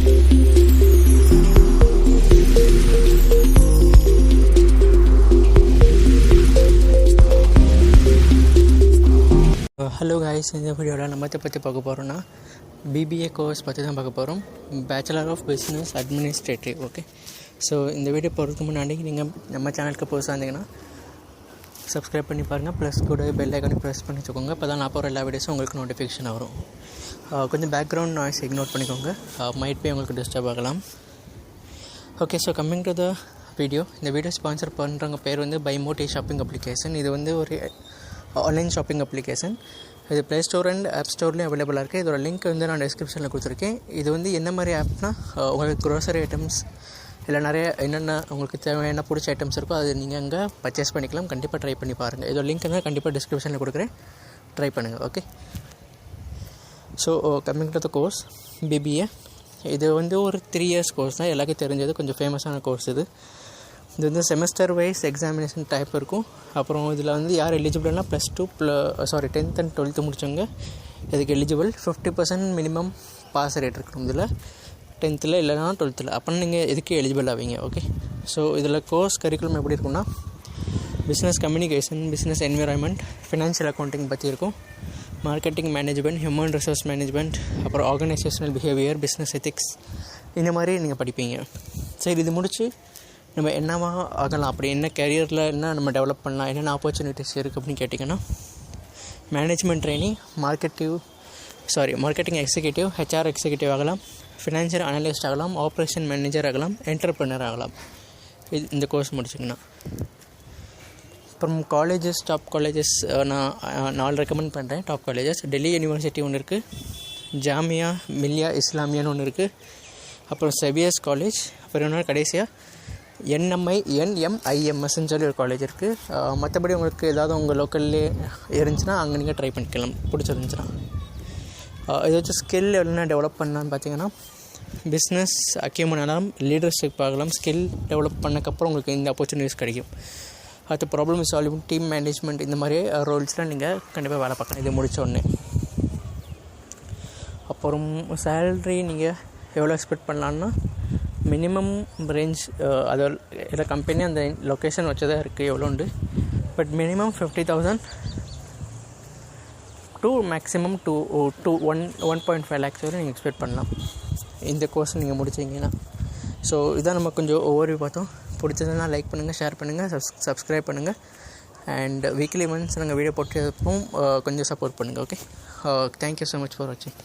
Hello guys, இந்த வீடியோவில் நம்ம பற்றி பார்க்க போகிறோன்னா பிபிஏ கோர்ஸ் பற்றி தான் பார்க்க போகிறோம். Bachelor of business administrative. Okay, so இந்த வீடியோ போகிறதுக்கு முன்னாடி நீங்கள் நம்ம சேனலுக்கு புதுசாக இருந்தீங்கன்னா சப்ஸ்கிரைப் பண்ணி பாருங்கள். ப்ளஸ் கூட பெல் ஐக்கானே ப்ரெஸ் பண்ணி வச்சுக்கோங்க. இப்போ தான் நான் போகிற எல்லா வீடியோஸும் உங்களுக்கு நோட்டிஃபிகேஷன் வரும். கொஞ்சம் பேக்ரவுண்ட் நாய்ஸ் இக்னோர் பண்ணிக்கோங்க, மைட் பி உங்களுக்கு டிஸ்டர்ப் ஆகலாம். Okay, so coming to the video. இந்த வீடியோ ஸ்பான்சர் பண்ணுறவங்க பேர் வந்து பைமோட்டி ஷாப்பிங் அப்ளிகேஷன். இது வந்து ஒரு ஆன்லைன் ஷாப்பிங் அப்ளிகேஷன். இது ப்ளே ஸ்டோர் அண்ட் ஆப் ஸ்டோர்லேயும் அவைலபிளாக இருக்குது. இதோட லிங்க் வந்து நான் டிஸ்கிரிப்ஷனில் கொடுத்துருக்கேன். இது வந்து என்ன மாதிரி ஆப்னா, உங்களுக்கு க்ரோசரி ஐட்டம்ஸ் இல்லை நிறைய என்னென்ன உங்களுக்கு தேவையான பிடிச்ச ஐட்டம்ஸ் இருக்கோ அது நீங்கள் அங்கே பர்ச்சேஸ் பண்ணிக்கலாம். கண்டிப்பாக ட்ரை பண்ணி பாருங்கள். இதோட லிங்க் வந்து கண்டிப்பாக டிஸ்கிரிப்ஷனில் கொடுக்குறேன், ட்ரை பண்ணுங்கள். Okay, so coming to the course BBA. இது வந்து ஒரு 3 years கோர்ஸ் தான், எல்லாருக்கும் தெரிஞ்சது. கொஞ்சம் ஃபேமஸான கோர்ஸ் இது. இது வந்து செமஸ்டர் வைஸ் எக்ஸாமினேஷன் டைப் இருக்கும். அப்புறம் இதில் வந்து யார் எலிஜிபிள்னா +2 10th and 12th முடித்தவங்க இதுக்கு எலிஜிபிள். 50% மினிமம் பாஸ் ரேட் இருக்கணும் இதில், 10th இல்லைனா 12th. அப்போ நீங்கள் இதுக்கு எலிஜிபிள் ஆவீங்க. ஓகே, ஸோ இதில் கோர்ஸ் கரிக்குலம் எப்படி இருக்குன்னா, business communication, business environment, financial accounting பற்றி இருக்கும், marketing management, human resource management, அப்புறம் ஆர்கனைசேஷனல் பிஹேவியர், பிஸ்னஸ் எத்திக்ஸ், இந்த மாதிரி நீங்கள் படிப்பீங்க. சரி, இது முடித்து நம்ம என்னவா ஆகலாம், அப்படி என்ன கேரியரில் என்ன நம்ம டெவலப் பண்ணலாம், என்னென்ன ஆப்பர்ச்சுனிட்டிஸ் இருக்குது அப்படின்னு கேட்டிங்கன்னா, management training, marketing executive, HR executive ஆகலாம், ஃபினான்ஷியல் அனலிஸ்ட் ஆகலாம், ஆப்ரேஷன் மேனேஜர் ஆகலாம், என்டர்ப்ரெனர் ஆகலாம். இந்த கோர்ஸ் முடிச்சிங்கன்னா அப்புறம் காலேஜஸ், டாப் காலேஜஸ் நான் 4 ரெக்கமெண்ட் பண்ணுறேன். டாப் காலேஜஸ் டெல்லி யூனிவர்சிட்டி ஒன்று இருக்குது, ஜாமியா மில்லியா இஸ்லாமியான்னு ஒன்று இருக்குது, அப்புறம் செவியர்ஸ் காலேஜ், அப்புறம் இன்னொரு கடைசியாக NMIMSன்னு சொல்லி ஒரு காலேஜ் இருக்குது. மற்றபடி உங்களுக்கு ஏதாவது உங்கள் லோக்கல்லே இருந்துச்சுன்னா அங்கே நீங்கள் ட்ரை பண்ணிக்கலாம், பிடிச்சிருந்துச்சுன்னா. இதை வச்சு ஸ்கில் என்ன டெவலப் பண்ணலான்னு பார்த்தீங்கன்னா, பிஸ்னஸ் அக்யூமெண்ட் ஆகலாம், லீடர்ஷிப் ஆகலாம். ஸ்கில் டெவலப் பண்ணக்கப்புறம் உங்களுக்கு இந்த ஆப்பர்ச்சுனிட்டிஸ் கிடைக்கும். அடுத்து ப்ராப்ளம் சால்விங், டீம் மேனேஜ்மெண்ட், இந்த மாதிரி ரோல்ஸ்லாம் நீங்கள் கண்டிப்பாக வேலை பார்க்கலாம் இது முடித்த உடனே. அப்புறம் சேலரி நீங்கள் எவ்வளோ எக்ஸ்பெக்ட் பண்ணலான்னா, மினிமம் ரேஞ்ச் அது எல்லா கம்பெனி அந்த லொக்கேஷன் வச்சு தான் இருக்குது எவ்வளோ உண்டு. But minimum 50,000 to maximum 1.5 lakhs வரை நீங்கள் எக்ஸ்பெக்ட் பண்ணலாம் இந்த கோர்ஸ் நீங்கள் முடிச்சிங்கன்னா. ஸோ இதான் நம்ம கொஞ்சம் ஓவர்வியூ பார்த்தோம். பிடிச்சதுன்னா லைக் பண்ணுங்கள், ஷேர் பண்ணுங்கள், சப்ஸ்கிரைப் பண்ணுங்கள். அண்ட் வீக்லி ஒன்ஸ் நாங்கள் வீடியோ போட்டு கொஞ்சம் சப்போர்ட் பண்ணுங்கள். Okay, thank you so much for வாட்சிங்.